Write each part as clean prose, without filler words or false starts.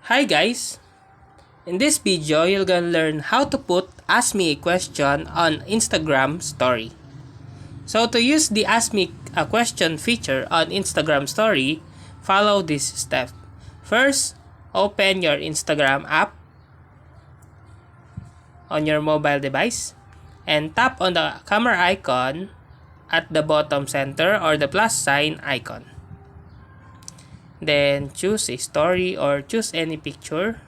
Hi guys! In this video, you're gonna learn how to put Ask Me a Question on Instagram Story. So to use the Ask Me a Question feature on Instagram Story, follow this step. First, open your Instagram app on your mobile device and tap on the camera icon at the bottom center or the plus sign icon. Then choose a story or choose any picture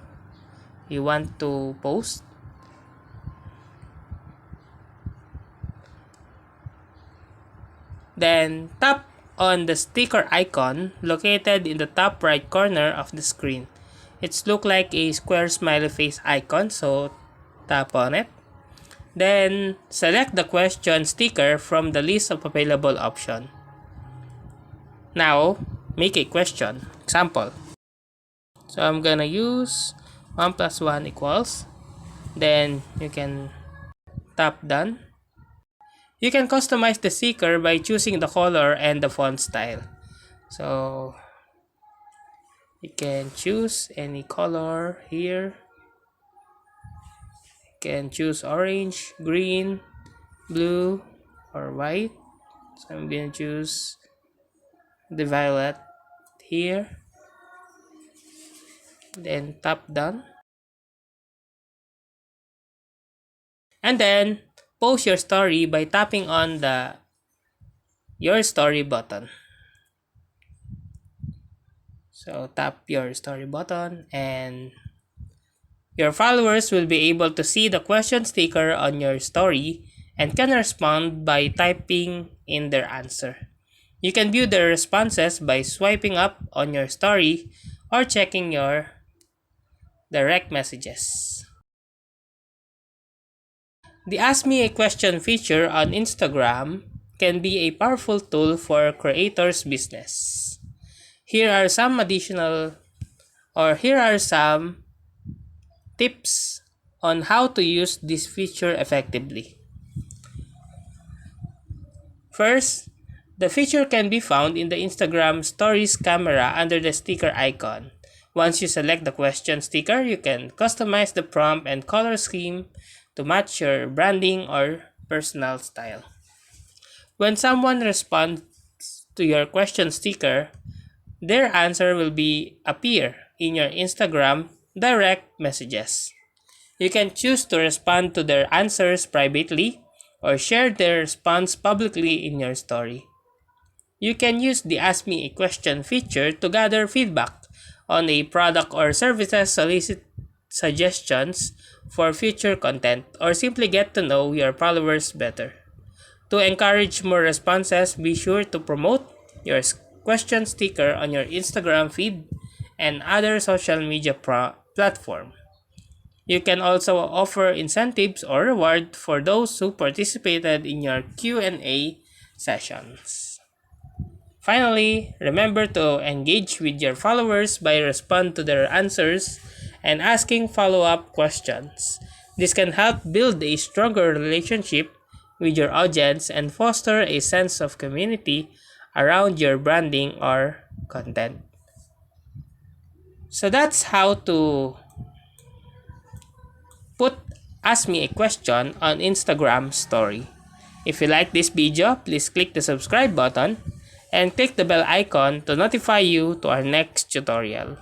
you want to post. Then tap on the sticker icon located in the top right corner of the screen. It's look like a square smiley face icon, so tap on it. Then select the question sticker from the list of available options. Now make a question. Example. So I'm gonna use 1 plus 1 equals. Then you can tap done. You can customize the sticker by choosing the color and the font style. So you can choose any color here. You can choose orange, green, blue, or white. So I'm gonna choose the violet here. Then tap done. And then post your story by tapping on the your story button. So tap your story button and your followers will be able to see the question sticker on your story and can respond by typing in their answer. You can view their responses by swiping up on your story or checking your direct messages. The Ask Me a Question feature on Instagram can be a powerful tool for creators' business. Here are some tips on how to use this feature effectively. First, the feature can be found in the Instagram Stories camera under the sticker icon. Once you select the question sticker, you can customize the prompt and color scheme to match your branding or personal style. When someone responds to your question sticker, their answer will appear in your Instagram direct messages. You can choose to respond to their answers privately or share their response publicly in your story. You can use the Ask Me a Question feature to gather feedback on a product or services, solicit suggestions for future content, or simply get to know your followers better. To encourage more responses, be sure to promote your question sticker on your Instagram feed and other social media platform. You can also offer incentives or reward for those who participated in your Q&A sessions. Finally, remember to engage with your followers by responding to their answers and asking follow-up questions. This can help build a stronger relationship with your audience and foster a sense of community around your branding or content. So that's how to put Ask Me a Question on Instagram story. If you like this video, please click the subscribe button and click the bell icon to notify you to our next tutorial.